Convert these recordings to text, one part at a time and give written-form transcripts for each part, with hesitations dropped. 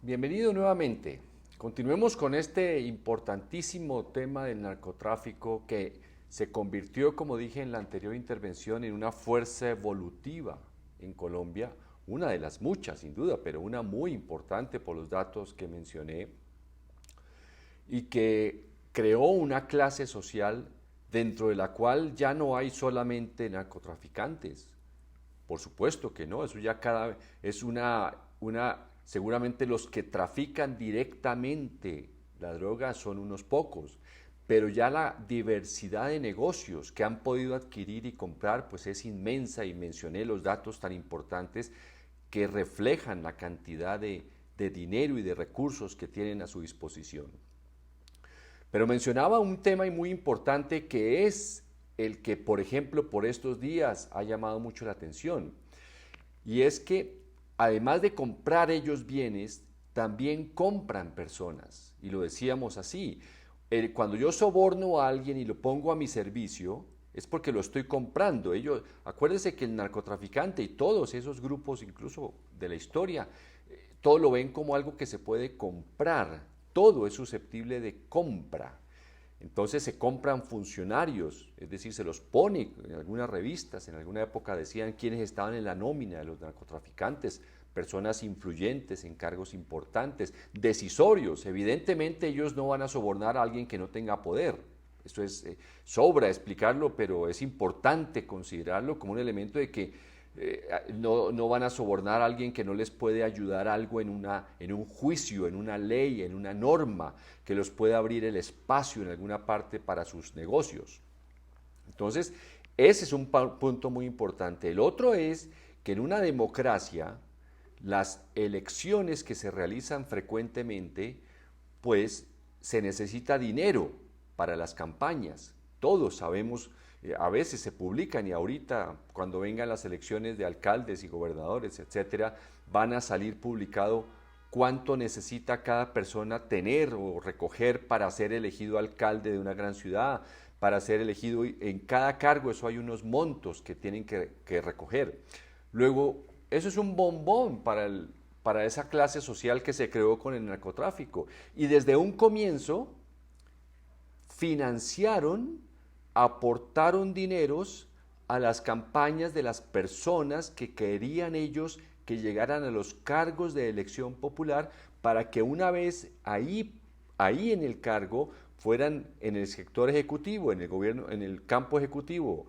Bienvenido nuevamente. Continuemos con este importantísimo tema del narcotráfico que se convirtió, como dije en la anterior intervención, en una fuerza evolutiva en Colombia, una de las muchas sin duda, pero una muy importante por los datos que mencioné, y que creó una clase social dentro de la cual ya no hay solamente narcotraficantes. Por supuesto que no, eso ya cada es seguramente los que trafican directamente la droga son unos pocos, pero ya la diversidad de negocios que han podido adquirir y comprar pues es inmensa, y mencioné los datos tan importantes que reflejan la cantidad de dinero y de recursos que tienen a su disposición. Pero mencionaba un tema muy importante que es el que, por ejemplo, por estos días ha llamado mucho la atención. Y es que además de comprar ellos bienes, también compran personas. Y lo decíamos así. Cuando yo soborno a alguien y lo pongo a mi servicio, es porque lo estoy comprando. Acuérdense que el narcotraficante y todos esos grupos, incluso de la historia, todo lo ven como algo que se puede comprar. Todo es susceptible de compra. Entonces se compran funcionarios, es decir, se los pone en algunas revistas, en alguna época decían quiénes estaban en la nómina de los narcotraficantes, personas influyentes en cargos importantes, decisorios. Evidentemente ellos no van a sobornar a alguien que no tenga poder. Esto sobra explicarlo, pero es importante considerarlo como un elemento de que no van a sobornar a alguien que no les puede ayudar algo en un juicio, en una ley, en una norma, que los pueda abrir el espacio en alguna parte para sus negocios. Entonces, ese es un punto muy importante. El otro es que en una democracia, las elecciones que se realizan frecuentemente, pues se necesita dinero para las campañas. Todos sabemos, a veces se publican, y ahorita cuando vengan las elecciones de alcaldes y gobernadores, etcétera, van a salir publicado cuánto necesita cada persona tener o recoger para ser elegido alcalde de una gran ciudad, para ser elegido en cada cargo. Eso hay unos montos que tienen que recoger. Luego, eso es un bombón para esa clase social que se creó con el narcotráfico. Y desde un comienzo financiaron, aportaron dineros a las campañas de las personas que querían ellos que llegaran a los cargos de elección popular, para que una vez ahí en el cargo, fueran en el sector ejecutivo, en el gobierno, en el campo ejecutivo,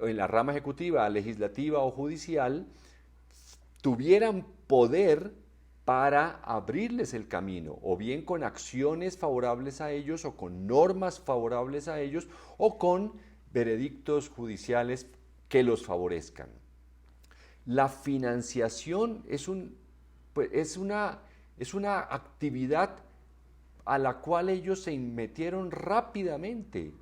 en la rama ejecutiva, legislativa o judicial, tuvieran poder para abrirles el camino, o bien con acciones favorables a ellos, o con normas favorables a ellos, o con veredictos judiciales que los favorezcan. La financiación es una actividad a la cual ellos se metieron rápidamente.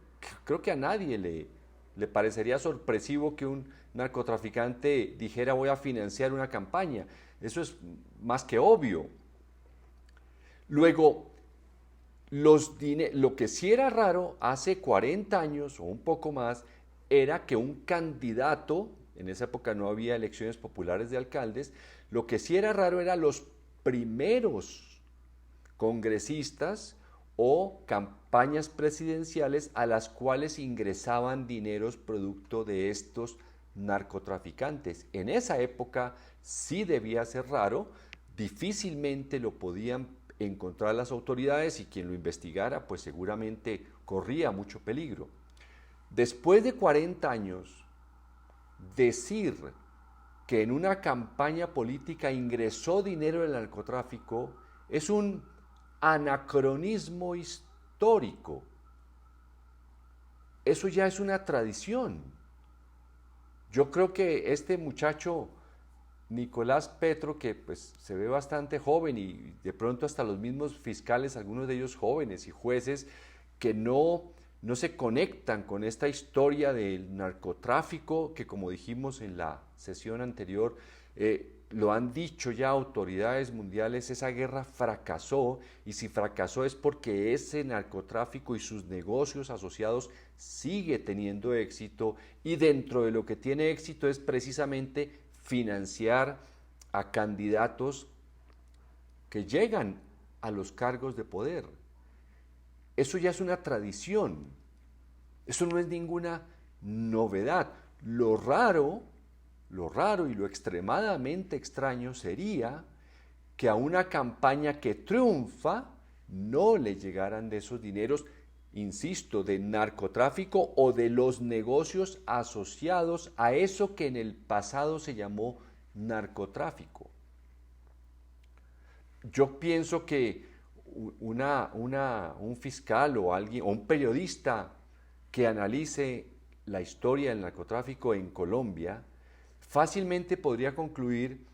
Creo que a nadie le parecería sorpresivo que un narcotraficante dijera voy a financiar una campaña. Eso es más que obvio. Luego, lo que sí era raro hace 40 años o un poco más era que un candidato, en esa época no había elecciones populares de alcaldes, lo que sí era raro eran los primeros congresistas o campañas presidenciales a las cuales ingresaban dineros producto de estos narcotraficantes. En esa época sí debía ser raro, difícilmente lo podían encontrar las autoridades, y quien lo investigara pues seguramente corría mucho peligro. Después de 40 años, decir que en una campaña política ingresó dinero del narcotráfico es un anacronismo histórico. Eso ya es una tradición. Yo creo que este muchacho Nicolás Petro, que pues se ve bastante joven, y de pronto hasta los mismos fiscales, algunos de ellos jóvenes, y jueces que no se conectan con esta historia del narcotráfico, que como dijimos en la sesión anterior, lo han dicho ya autoridades mundiales, esa guerra fracasó, y si fracasó es porque ese narcotráfico y sus negocios asociados sigue teniendo éxito, y dentro de lo que tiene éxito es precisamente financiar a candidatos que llegan a los cargos de poder. Eso ya es una tradición. Eso no es ninguna novedad. Lo raro y lo extremadamente extraño sería que a una campaña que triunfa no le llegaran de esos dineros, insisto, de narcotráfico o de los negocios asociados a eso que en el pasado se llamó narcotráfico. Yo pienso que un fiscal o alguien o un periodista que analice la historia del narcotráfico en Colombia fácilmente podría concluir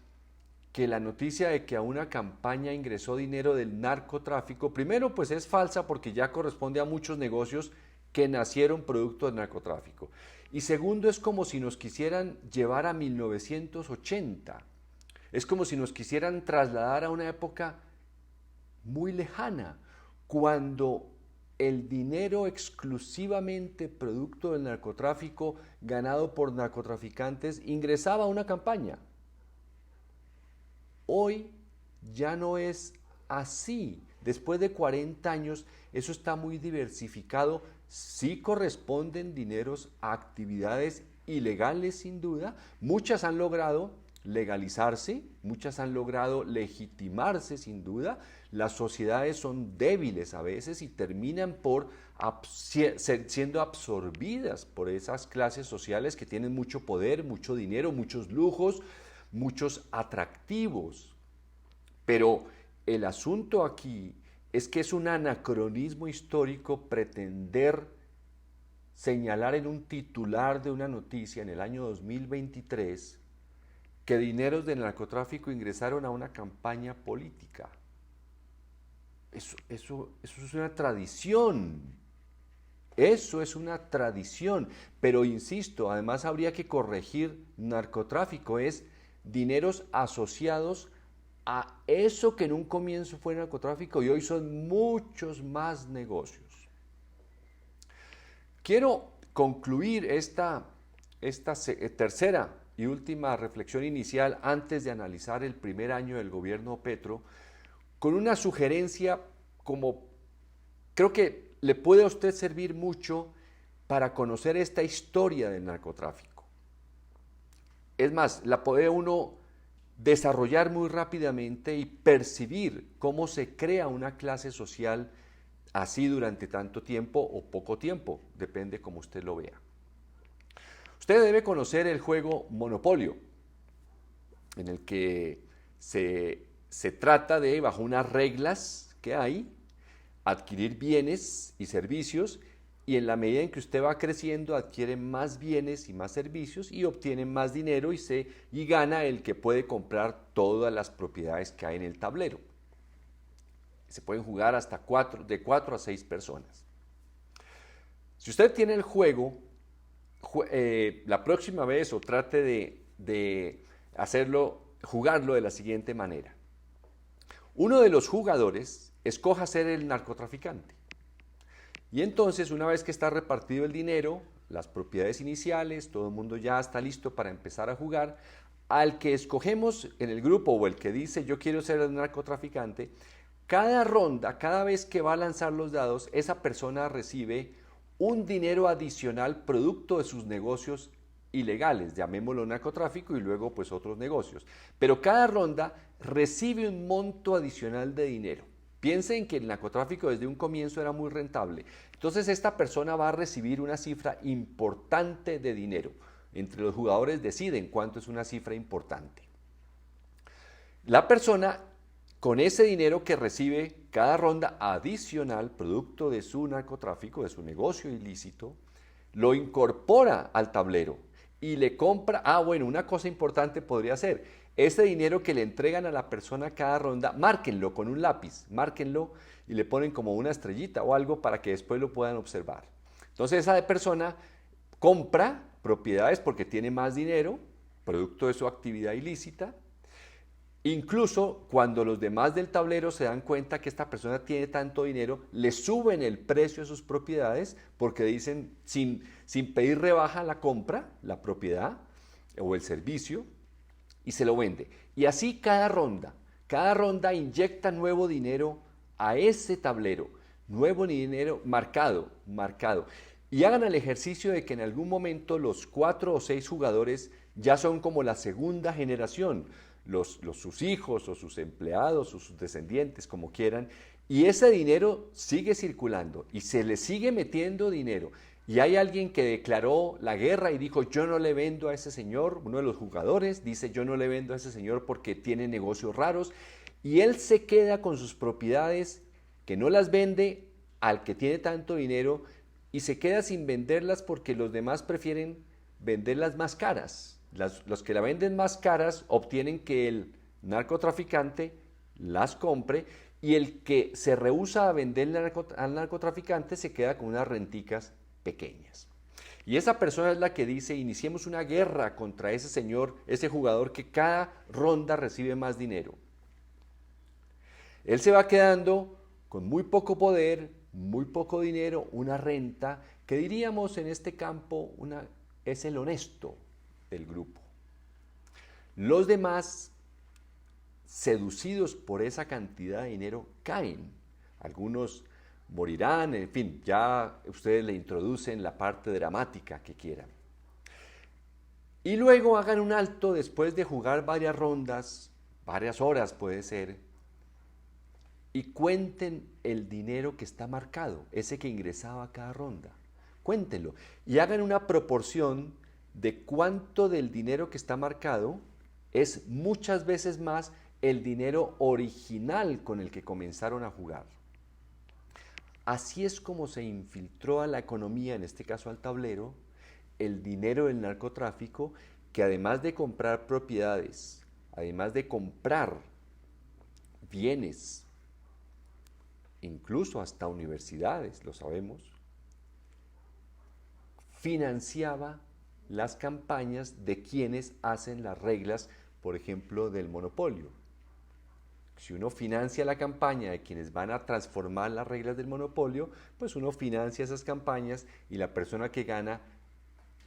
que la noticia de que a una campaña ingresó dinero del narcotráfico, primero pues es falsa porque ya corresponde a muchos negocios que nacieron producto del narcotráfico. Y segundo, es como si nos quisieran llevar a 1980. Es como si nos quisieran trasladar a una época muy lejana, cuando el dinero exclusivamente producto del narcotráfico, ganado por narcotraficantes, ingresaba a una campaña. Hoy ya no es así. Después de 40 años, eso está muy diversificado. Sí corresponden dineros a actividades ilegales, sin duda. Muchas han logrado legalizarse, muchas han logrado legitimarse, sin duda. Las sociedades son débiles a veces y terminan por siendo absorbidas por esas clases sociales que tienen mucho poder, mucho dinero, muchos lujos, muchos atractivos. Pero el asunto aquí es que es un anacronismo histórico pretender señalar en un titular de una noticia en el año 2023 que dineros del narcotráfico ingresaron a una campaña política. Eso es una tradición. Eso es una tradición. Pero insisto, además habría que corregir narcotráfico, es dineros asociados a eso que en un comienzo fue narcotráfico y hoy son muchos más negocios. Quiero concluir esta tercera y última reflexión inicial antes de analizar el primer año del gobierno Petro con una sugerencia como creo que le puede a usted servir mucho para conocer esta historia del narcotráfico. Es más, la puede uno desarrollar muy rápidamente y percibir cómo se crea una clase social así durante tanto tiempo o poco tiempo, depende cómo usted lo vea. Usted debe conocer el juego Monopolio, en el que se trata de, bajo unas reglas que hay, adquirir bienes y servicios, y en la medida en que usted va creciendo adquiere más bienes y más servicios y obtiene más dinero y gana el que puede comprar todas las propiedades que hay en el tablero. Se pueden jugar hasta de 4 a 6 personas. Si usted tiene el juego, la próxima vez o trate de jugarlo de la siguiente manera. Uno de los jugadores escoja ser el narcotraficante. Y entonces, una vez que está repartido el dinero, las propiedades iniciales, todo el mundo ya está listo para empezar a jugar, al que escogemos en el grupo o el que dice yo quiero ser el narcotraficante, cada ronda, cada vez que va a lanzar los dados, esa persona recibe un dinero adicional producto de sus negocios ilegales, llamémoslo narcotráfico y luego pues otros negocios. Pero cada ronda recibe un monto adicional de dinero. Piensen que el narcotráfico desde un comienzo era muy rentable. Entonces esta persona va a recibir una cifra importante de dinero. Entre los jugadores deciden cuánto es una cifra importante. La persona, con ese dinero que recibe cada ronda adicional, producto de su narcotráfico, de su negocio ilícito, lo incorpora al tablero y le compra. Una cosa importante podría ser, ese dinero que le entregan a la persona cada ronda, márquenlo con un lápiz, márquenlo y le ponen como una estrellita o algo para que después lo puedan observar. Entonces esa persona compra propiedades porque tiene más dinero, producto de su actividad ilícita. Incluso cuando los demás del tablero se dan cuenta que esta persona tiene tanto dinero, le suben el precio de sus propiedades porque dicen, sin pedir rebaja, la compra, la propiedad o el servicio, y se lo vende. Y así cada ronda Cada ronda inyecta nuevo dinero a ese tablero, nuevo dinero marcado, marcado. Y hagan el ejercicio de que en algún momento los 4 o 6 jugadores ya son como la segunda generación, sus hijos o sus empleados o sus descendientes, como quieran, y ese dinero sigue circulando y se le sigue metiendo dinero. Y hay alguien que declaró la guerra y dijo, yo no le vendo a ese señor, uno de los jugadores dice, yo no le vendo a ese señor porque tiene negocios raros, y él se queda con sus propiedades que no las vende al que tiene tanto dinero y se queda sin venderlas porque los demás prefieren venderlas más caras. Los que la venden más caras obtienen que el narcotraficante las compre y el que se rehúsa a venderle al narcotraficante se queda con unas renticas pequeñas. Y esa persona es la que dice, iniciemos una guerra contra ese señor, ese jugador que cada ronda recibe más dinero. Él se va quedando con muy poco poder, muy poco dinero, una renta que diríamos en este campo es el honesto del grupo. Los demás, seducidos por esa cantidad de dinero, caen. Algunos morirán, en fin, ya ustedes le introducen la parte dramática que quieran. Y luego hagan un alto después de jugar varias rondas, varias horas puede ser, y cuenten el dinero que está marcado, ese que ingresaba a cada ronda. Cuéntenlo y hagan una proporción de cuánto del dinero que está marcado es muchas veces más el dinero original con el que comenzaron a jugar. Así es como se infiltró a la economía, en este caso al tablero, el dinero del narcotráfico, que además de comprar propiedades, además de comprar bienes, incluso hasta universidades, lo sabemos, financiaba las campañas de quienes hacen las reglas, por ejemplo, del monopolio. Si uno financia la campaña de quienes van a transformar las reglas del monopolio, pues uno financia esas campañas y la persona que gana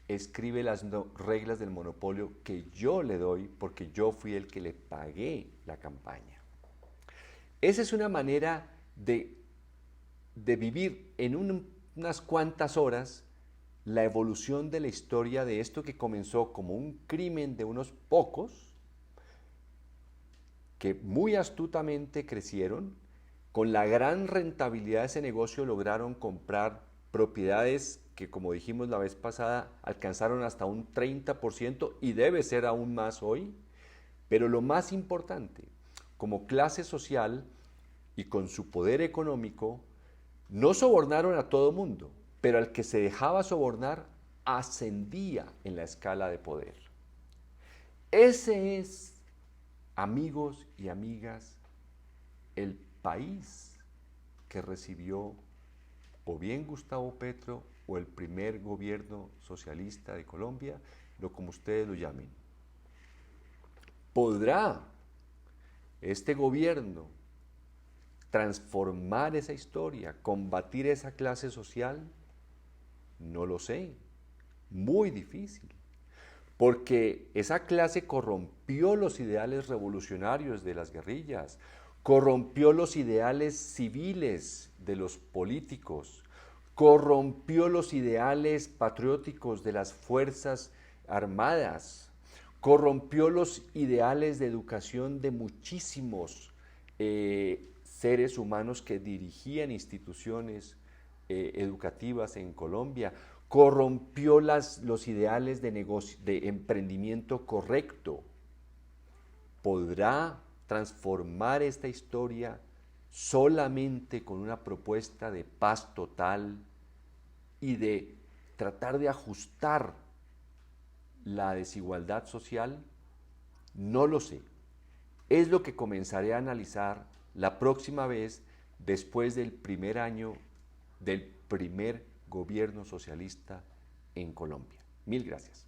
escribe las reglas del monopolio que yo le doy porque yo fui el que le pagué la campaña. Esa es una manera de vivir en unas cuantas horas la evolución de la historia de esto que comenzó como un crimen de unos pocos, que muy astutamente crecieron, con la gran rentabilidad de ese negocio lograron comprar propiedades que, como dijimos la vez pasada, alcanzaron hasta un 30% y debe ser aún más hoy. Pero lo más importante, como clase social y con su poder económico, no sobornaron a todo mundo, pero al que se dejaba sobornar ascendía en la escala de poder. Ese es, amigos y amigas, el país que recibió o bien Gustavo Petro o el primer gobierno socialista de Colombia, lo como ustedes lo llamen. ¿Podrá este gobierno transformar esa historia, combatir esa clase social? No lo sé, muy difícil, porque esa clase corrompió los ideales revolucionarios de las guerrillas, corrompió los ideales civiles de los políticos, corrompió los ideales patrióticos de las fuerzas armadas, corrompió los ideales de educación de muchísimos seres humanos que dirigían instituciones educativas en Colombia, corrompió los ideales de emprendimiento correcto. ¿Podrá transformar esta historia solamente con una propuesta de paz total y de tratar de ajustar la desigualdad social? No lo sé. Es lo que comenzaré a analizar la próxima vez después del primer año del primer gobierno socialista en Colombia. Mil gracias.